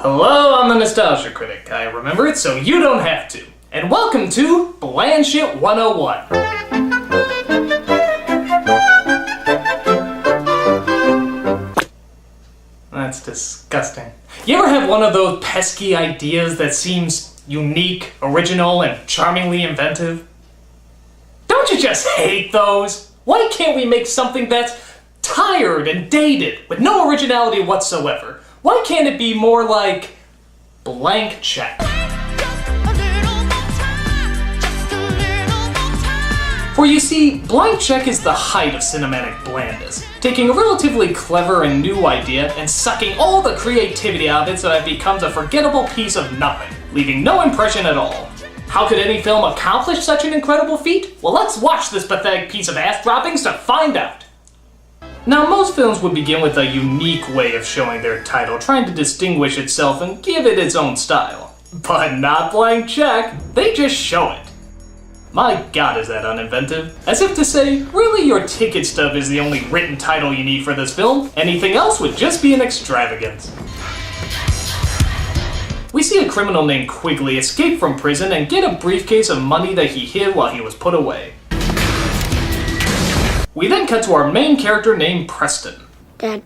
Hello, I'm the Nostalgia Critic. I remember it so you don't have to. And welcome to Bland Shit 101. That's disgusting. You ever have one of those pesky ideas that seems unique, original, and charmingly inventive? Don't you just hate those? Why can't we make something that's tired and dated, with no originality whatsoever? Why can't it be more like blank check? For you see, blank check is the height of cinematic blandness, taking a relatively clever and new idea and sucking all the creativity out of it so that it becomes a forgettable piece of nothing, leaving no impression at all. How could any film accomplish such an incredible feat? Well, let's watch this pathetic piece of ass droppings to find out. Now, most films would begin with a unique way of showing their title, trying to distinguish itself and give it its own style. But not Blank Check, they just show it. My god, is that uninventive. As if to say, really your ticket stub is the only written title you need for this film, anything else would just be an extravagance. We see a criminal named Quigley escape from prison and get a briefcase of money that he hid while he was put away. We then cut to our main character named Preston. Dad,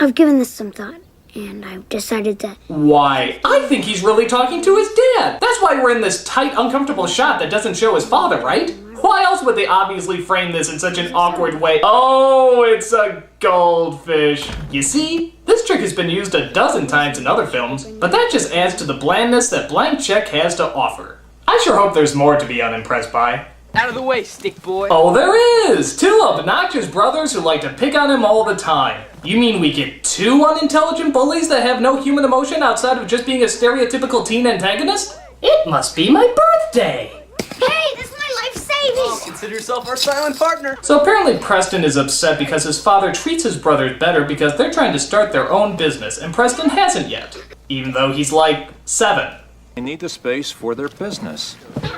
I've given this some thought, and I've decided that... Why, I think he's really talking to his dad. That's why we're in this tight, uncomfortable shot that doesn't show his father, right? Why else would they obviously frame this in such an awkward way? Oh, it's a goldfish. You see, this trick has been used a dozen times in other films, but that just adds to the blandness that Blank Check has to offer. I sure hope there's more to be unimpressed by. Out of the way, stick boy. Oh, there is! Two obnoxious brothers who like to pick on him all the time. You mean we get two unintelligent bullies that have no human emotion outside of just being a stereotypical teen antagonist? It must be my birthday! Hey, this is my life savings! Oh, consider yourself our silent partner. So apparently Preston is upset because his father treats his brothers better because they're trying to start their own business and Preston hasn't yet. Even though he's like 7. They need the space for their business.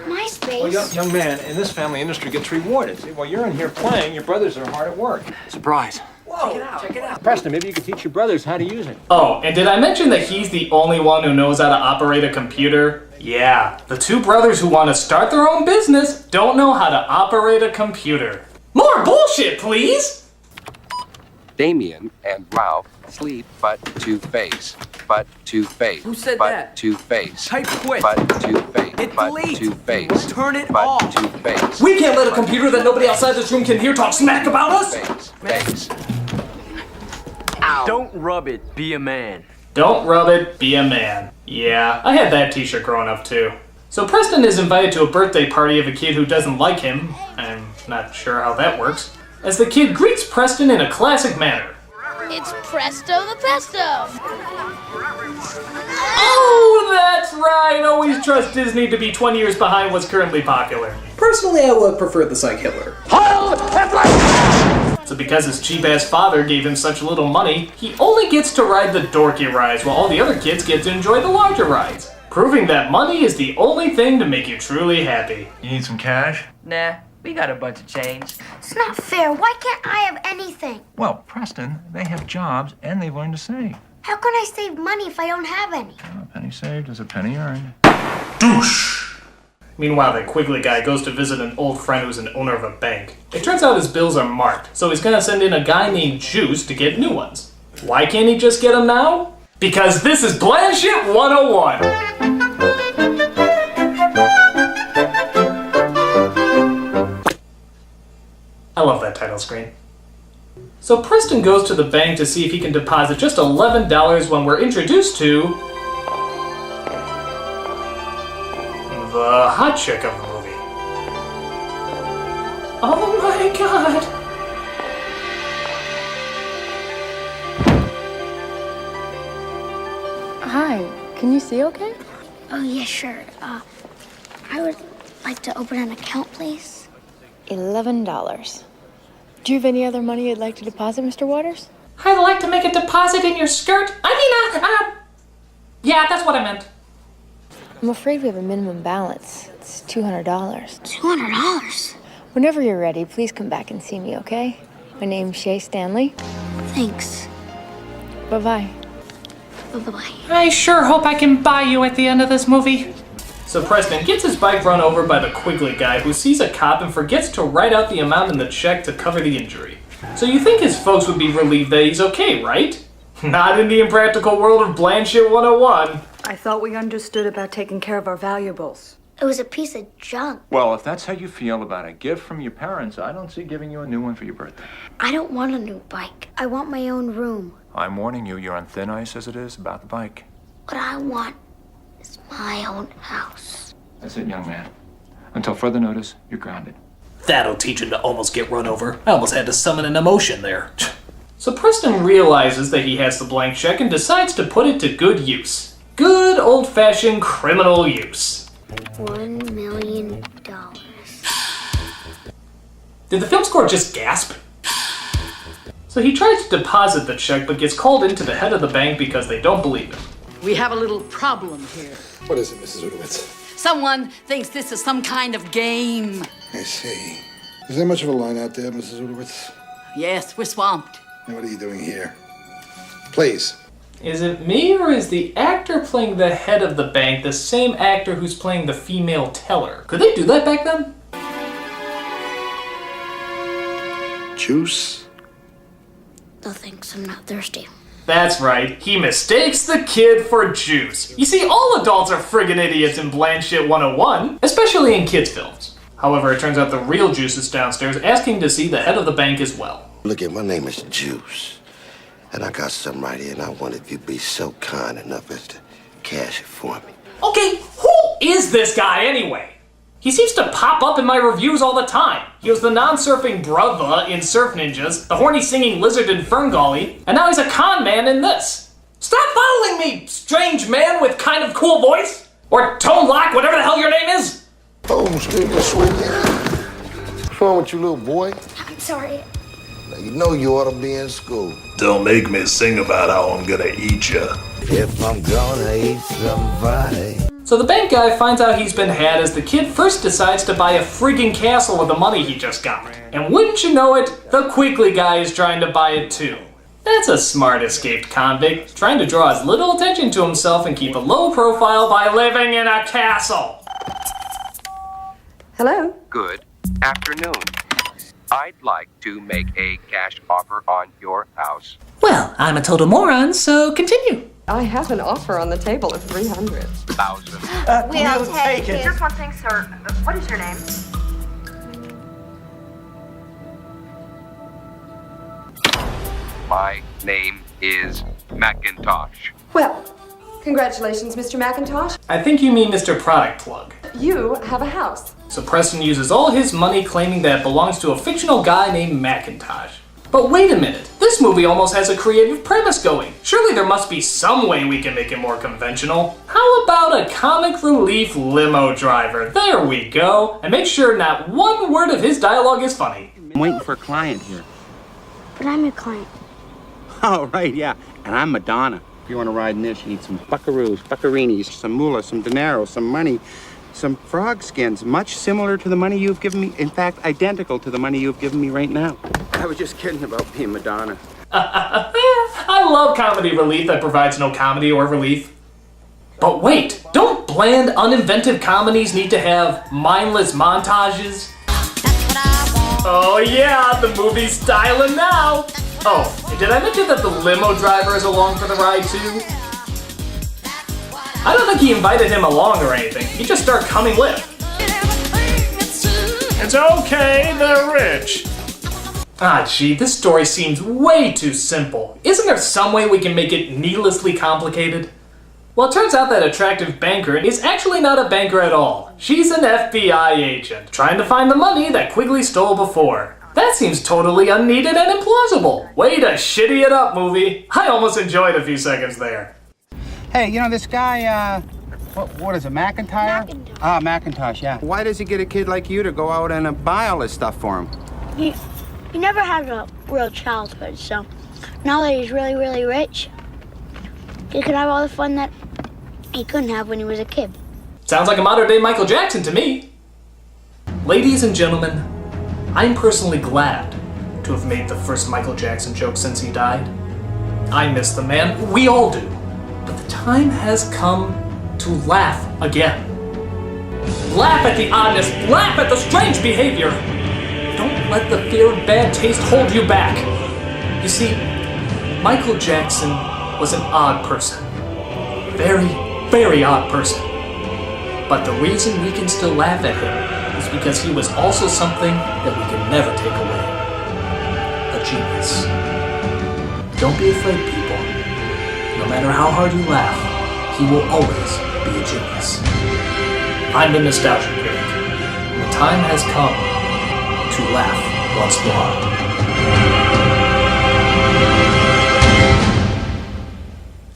My space? Well, young man, in this family industry gets rewarded. See, while you're in here playing, your brothers are hard at work. Surprise. Whoa, check it out. Preston, maybe you could teach your brothers how to use it. Oh, and did I mention that he's the only one who knows how to operate a computer? Yeah, the two brothers who want to start their own business don't know how to operate a computer. More bullshit, please! Damien and Ralph sleep but to face. But to face. Who said but that? To face. Type quit. But to face. Hit but delete. to face. Turn it but off. To face. We can't let a computer that nobody outside this room can hear talk smack about us! Face. Don't rub it, be a man. Don't rub it, be a man. Yeah, I had that t-shirt growing up too. So Preston is invited to a birthday party of a kid who doesn't like him. I'm not sure how that works. As the kid greets Preston in a classic manner. It's Presto the Pesto! Oh, that's right! Always trust Disney to be 20 years behind what's currently popular. Personally, I would prefer the Psych Hitler. So because his cheap-ass father gave him such little money, he only gets to ride the dorky rides while all the other kids get to enjoy the larger rides. Proving that money is the only thing to make you truly happy. You need some cash? Nah, we got a bunch of change. It's not fair. Why can't I have anything? Well, Preston, they have jobs and they've learned to save. How can I save money if I don't have any? A penny saved is a penny earned. Douche! Meanwhile, the Quigley guy goes to visit an old friend who's an owner of a bank. It turns out his bills are marked, so he's gonna send in a guy named Juice to get new ones. Why can't he just get them now? Because this is Bland Shit 101! I love that title screen. So Preston goes to the bank to see if he can deposit just $11 when we're introduced to the hot chick of the movie. Oh my god! Hi, can you see okay? Oh, yeah, sure. I would like to open an account, please. $11. Do you have any other money you'd like to deposit, Mr. Waters? I'd like to make a deposit in your skirt. Yeah, that's what I meant. I'm afraid we have a minimum balance. It's $200. $200? Whenever you're ready, please come back and see me, okay? My name's Shay Stanley. Thanks. Bye-bye. Bye-bye. I sure hope I can buy you at the end of this movie. So Preston gets his bike run over by the Quigley guy who sees a cop and forgets to write out the amount in the check to cover the injury. So you think his folks would be relieved that he's okay, right? Not in the impractical world of Blanchett 101. I thought we understood about taking care of our valuables. It was a piece of junk. Well, if that's how you feel about a gift from your parents, I don't see giving you a new one for your birthday. I don't want a new bike. I want my own room. I'm warning you, you're on thin ice as it is about the bike. What I want is my own house. That's it, young man. Until further notice, you're grounded. That'll teach him to almost get run over. I almost had to summon an emotion there. So Preston realizes that he has the blank check and decides to put it to good use. Good old-fashioned criminal use. $1 million. Did the film score just gasp? So he tries to deposit the check but gets called into the head of the bank because they don't believe him. We have a little problem here. What is it, Mrs. Udowitz? Someone thinks this is some kind of game. I see. Is there much of a line out there, Mrs. Udowitz? Yes, we're swamped. And what are you doing here? Please. Is it me, or is the actor playing the head of the bank the same actor who's playing the female teller? Could they do that back then? Juice? No thanks, I'm not thirsty. That's right, he mistakes the kid for juice. You see, all adults are friggin' idiots in Blanchett 101, especially in kids' films. However, it turns out the real Juice is downstairs asking to see the head of the bank as well. Look, my name is Juice. And I got something right here, and I wonder if you'd be so kind enough as to cash it for me. Okay, who is this guy anyway? He seems to pop up in my reviews all the time. He was the non-surfing brother in Surf Ninjas, the horny singing lizard in Ferngully, and now he's a con man in this. Stop following me, strange man with kind of cool voice! Or Tone Lock, whatever the hell your name is! Oh, sweetie. What's wrong with you, little boy? I'm sorry. Now, you know you ought to be in school. Don't make me sing about how I'm gonna eat ya. If I'm gonna eat somebody. So the bank guy finds out he's been had as the kid first decides to buy a friggin' castle with the money he just got. And wouldn't you know it, the Quigley guy is trying to buy it too. That's a smart escaped convict, trying to draw as little attention to himself and keep a low profile by living in a castle. Hello? Good afternoon. I'd like to make a cash offer on your house. Well, I'm a total moron, so continue. I have an offer on the table of $300,000. We'll take it. Just one thing, sir. What is your name? My name is Macintosh. Well, congratulations, Mr. McIntosh. I think you mean Mr. Product Plug. You have a house. So Preston uses all his money claiming that it belongs to a fictional guy named Macintosh. But wait a minute, this movie almost has a creative premise going. Surely there must be some way we can make it more conventional. How about a comic relief limo driver? There we go. And make sure not one word of his dialogue is funny. I'm waiting for a client here. But I'm your client. Oh, right, yeah. And I'm Madonna. If you want to ride in this, you need some buckaroos, buccarinis, some moolah, some dinero, some money, some frog skins, much similar to the money you've given me. In fact, identical to the money you've given me right now. I was just kidding about being Madonna. I love comedy relief that provides no comedy or relief. But wait, don't bland, uninventive comedies need to have mindless montages? Oh yeah, the movie's styling now! Oh, and did I mention that the limo driver is along for the ride too? I don't think he invited him along or anything. He just started coming with. It's okay, they're rich. Ah, gee, this story seems way too simple. Isn't there some way we can make it needlessly complicated? Well, it turns out that attractive banker is actually not a banker at all. She's an FBI agent, trying to find the money that Quigley stole before. That seems totally unneeded and implausible. Way to shitty it up, movie. I almost enjoyed a few seconds there. Hey, you know this guy, what is it, McIntyre? Macintosh. Ah, Macintosh, yeah. Why does he get a kid like you to go out and buy all this stuff for him? He never had a real childhood, so now that he's really, really rich, he can have all the fun that he couldn't have when he was a kid. Sounds like a modern-day Michael Jackson to me. Ladies and gentlemen, I'm personally glad to have made the first Michael Jackson joke since he died. I miss the man. We all do. The time has come to laugh again. Laugh at the oddness, laugh at the strange behavior. Don't let the fear of bad taste hold you back. You see, Michael Jackson was an odd person. Very, very odd person. But the reason we can still laugh at him is because he was also something that we can never take away. A genius. Don't be afraid, people. No matter how hard you laugh, he will always be a genius. I'm the Nostalgia Critic. The time has come to laugh once more.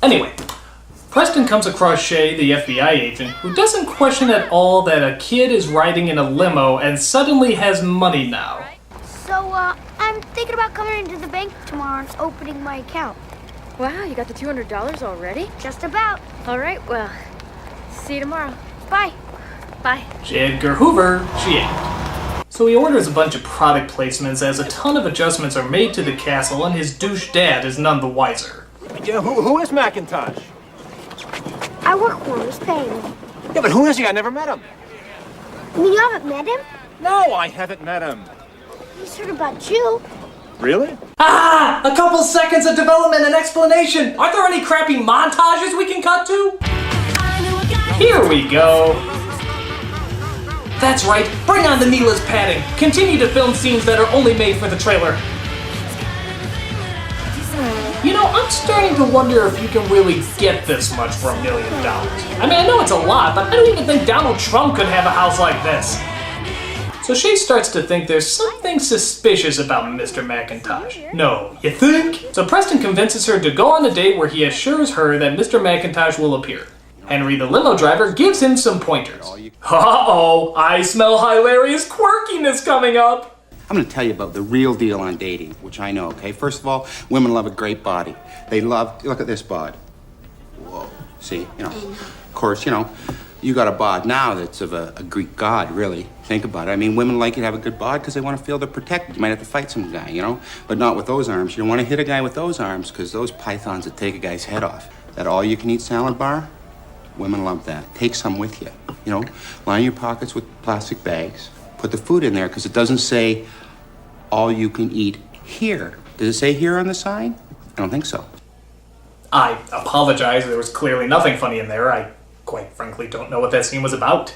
Anyway, Preston comes across Shay, the FBI agent, who doesn't question at all that a kid is riding in a limo and suddenly has money now. So, I'm thinking about coming into the bank tomorrow and opening my account. Wow, you got the $200 already? Just about. All right, well, see you tomorrow. Bye. Bye. J. Edgar Hoover, G8. So he orders a bunch of product placements as a ton of adjustments are made to the castle and his douche dad is none the wiser. Yeah, who is Macintosh? I work for him. He's paying me. Yeah, but who is he? I never met him. You mean you haven't met him? No, I haven't met him. He's heard about you. Really? Ah! A couple seconds of development and explanation! Aren't there any crappy montages we can cut to? Here we go! That's right, bring on the needless padding! Continue to film scenes that are only made for the trailer. You know, I'm starting to wonder if you can really get this much for $1 million. I mean, I know it's a lot, but I don't even think Donald Trump could have a house like this. So Shay starts to think there's something suspicious about Mr. McIntosh. No, you think? So Preston convinces her to go on a date where he assures her that Mr. McIntosh will appear. Henry, the limo driver, gives him some pointers. Uh-oh, I smell hilarious quirkiness coming up. I'm going to tell you about the real deal on dating, which I know, okay? First of all, women love a great body. They love, look at this bod. Whoa. See, of course, you got a bod now that's of a Greek god, really. Think about it. I mean, women like you to have a good bod because they want to feel they're protected. You might have to fight some guy, But not with those arms. You don't want to hit a guy with those arms because those pythons would take a guy's head off. That all-you-can-eat salad bar? Women love that. Take some with you. Line your pockets with plastic bags. Put the food in there because it doesn't say all you can eat here. Does it say here on the side? I don't think so. I apologize. There was clearly nothing funny in there. I quite frankly don't know what that scene was about.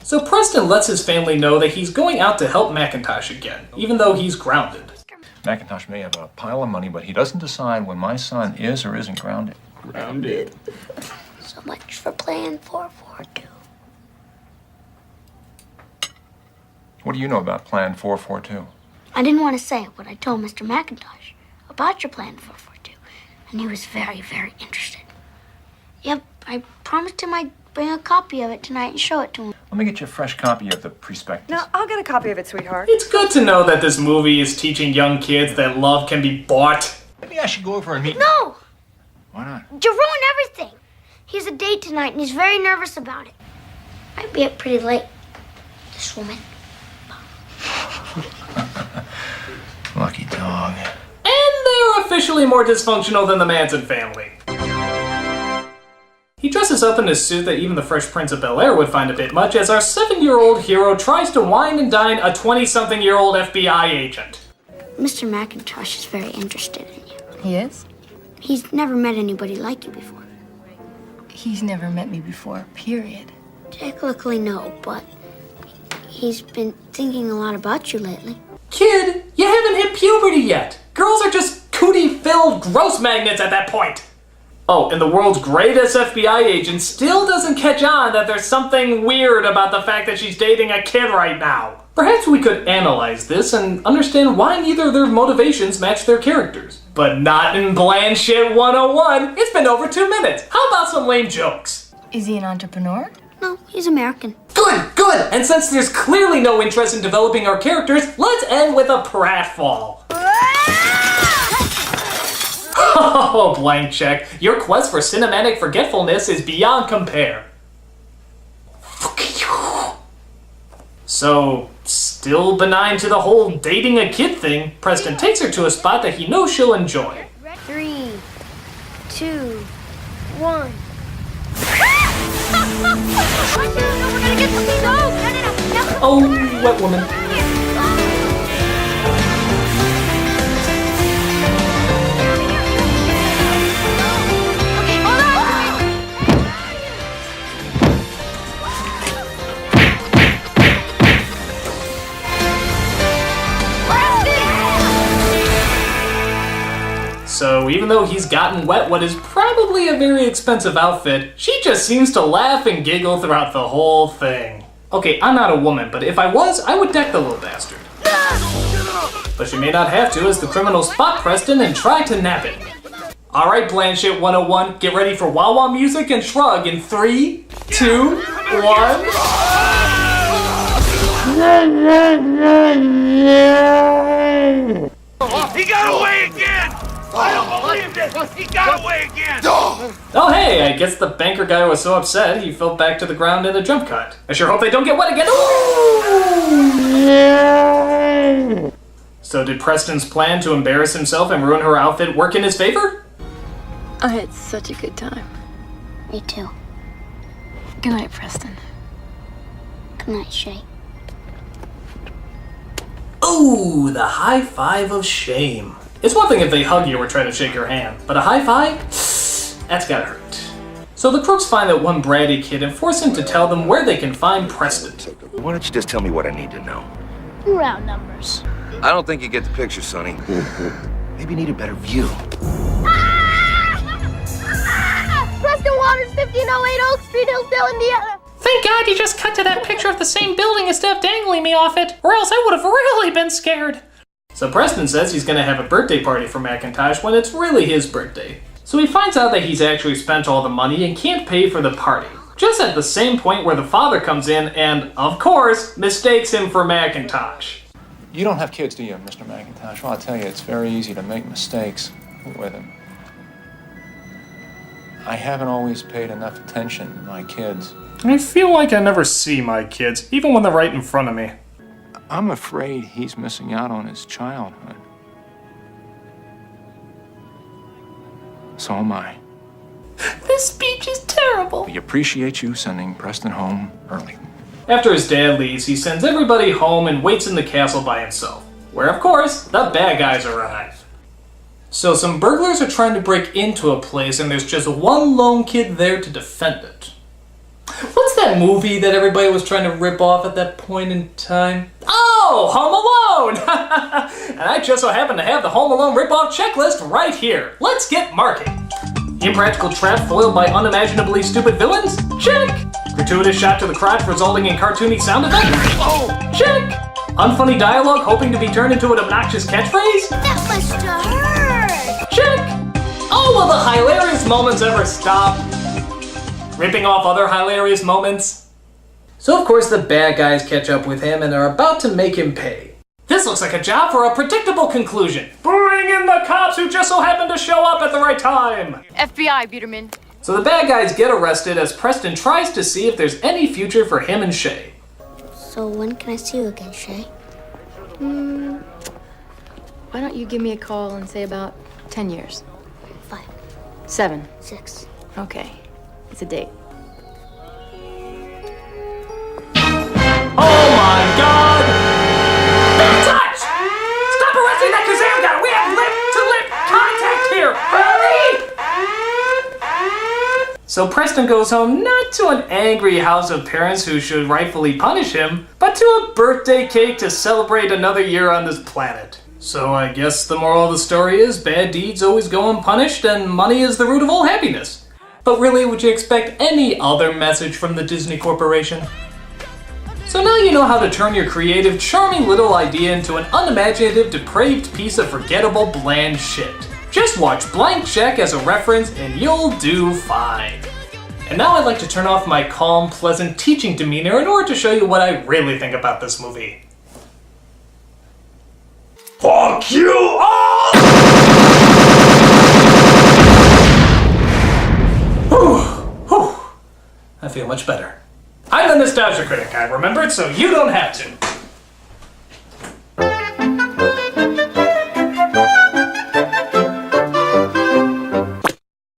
So Preston lets his family know that he's going out to help Macintosh again, even though he's grounded. Macintosh may have a pile of money, but he doesn't decide when my son is or isn't grounded. Grounded? So much for Plan 442. What do you know about Plan 442? I didn't want to say it, but I told Mr. McIntosh about your Plan 442, and he was very, very interested. Yep, I promised him I'd bring a copy of it tonight and show it to him. Let me get you a fresh copy of the prospectus. No, I'll get a copy of it, sweetheart. It's good to know that this movie is teaching young kids that love can be bought. Maybe I should go over and meet... No! Why not? You ruined everything. He has a date tonight, and he's very nervous about it. Might be up pretty late. This woman. Lucky dog. And they're officially more dysfunctional than the Manson family. He dresses up in a suit that even the Fresh Prince of Bel-Air would find a bit much as our 7-year-old hero tries to wine and dine a 20-something-year-old FBI agent. Mr. McIntosh is very interested in you. He is? He's never met anybody like you before. He's never met me before, period. Technically, no, but he's been thinking a lot about you lately. Kid, you haven't hit puberty yet. Girls are just cootie-filled gross magnets at that point. Oh, and the world's greatest FBI agent still doesn't catch on that there's something weird about the fact that she's dating a kid right now. Perhaps we could analyze this and understand why neither of their motivations match their characters. But not in Bland Shit 101. It's been over 2 minutes. How about some lame jokes? Is he an entrepreneur? No, he's American. Good, good! And since there's clearly no interest in developing our characters, let's end with a pratfall. Oh, blank check. Your quest for cinematic forgetfulness is beyond compare. So, still benign to the whole dating a kid thing, Preston takes her to a spot that he knows she'll enjoy. 3, 2, 1. We're gonna get some soap! No. Oh, wet woman. So even though he's gotten wet what is probably a very expensive outfit, she just seems to laugh and giggle throughout the whole thing. Okay, I'm not a woman, but if I was, I would deck the little bastard. But she may not have to as the criminals spot Preston and try to nab it. Alright, Blanchett 101, get ready for wah-wah music and shrug in 3, 2, 1... He got away again! I don't believe this! He got away again! Oh hey, I guess the banker guy was so upset he fell back to the ground in a jump cut. I sure hope they don't get wet again. Ooh! So did Preston's plan to embarrass himself and ruin her outfit work in his favor? I had such a good time. Me too. Good night, Preston. Good night, Shay. Ooh, the high five of shame. It's one thing if they hug you or try to shake your hand, but a high five? That's gotta hurt. So the crooks find that one bratty kid and force him to tell them where they can find Preston. Why don't you just tell me what I need to know? Round numbers. I don't think you get the picture, Sonny. Maybe you need a better view. Preston Waters, 1508 Oak Street, Hillsdale, Indiana. Thank God you just cut to that picture of the same building instead of dangling me off it, or else I would have really been scared. So Preston says he's gonna have a birthday party for Macintosh when it's really his birthday. So he finds out that he's actually spent all the money and can't pay for the party. Just at the same point where the father comes in and, of course, mistakes him for Macintosh. You don't have kids, do you, Mr. McIntosh? Well, I'll tell you, it's very easy to make mistakes with them. I haven't always paid enough attention to my kids. I feel like I never see my kids, even when they're right in front of me. I'm afraid he's missing out on his childhood. So am I. This speech is terrible. We appreciate you sending Preston home early. After his dad leaves, he sends everybody home and waits in the castle by himself, where of course, the bad guys arrive. So some burglars are trying to break into a place and there's just one lone kid there to defend it. What's that movie that everybody was trying to rip off at that point in time? Oh, Home Alone! And I just so happen to have the Home Alone rip-off checklist right here. Let's get marking. Impractical trap foiled by unimaginably stupid villains? Check! Gratuitous shot to the crotch resulting in cartoony sound effects? Oh, check! Unfunny dialogue hoping to be turned into an obnoxious catchphrase? That must have hurt! Check! Oh, will the hilarious moments ever stop? Ripping off other hilarious moments? So of course the bad guys catch up with him and are about to make him pay. This looks like a job for a predictable conclusion. Bring in the cops who just so happen to show up at the right time! FBI, Biederman. So the bad guys get arrested as Preston tries to see if there's any future for him and Shay. So when can I see you again, Shay? Why don't you give me a call in, say, about 10 years? 5. 7. 6. Okay. It's a date. Oh my God! Big touch! Stop arresting that Kazam guy! We have lip-to-lip contact here! Hurry! So Preston goes home not to an angry house of parents who should rightfully punish him, but to a birthday cake to celebrate another year on this planet. So I guess the moral of the story is bad deeds always go unpunished and money is the root of all happiness. But really, would you expect any other message from the Disney Corporation? So now you know how to turn your creative, charming little idea into an unimaginative, depraved piece of forgettable, bland shit. Just watch Blank Check as a reference and you'll do fine. And now I'd like to turn off my calm, pleasant teaching demeanor in order to show you what I really think about this movie. Fuck you all! I feel much better. I'm the Nostalgia Critic, I remembered, so you don't have to.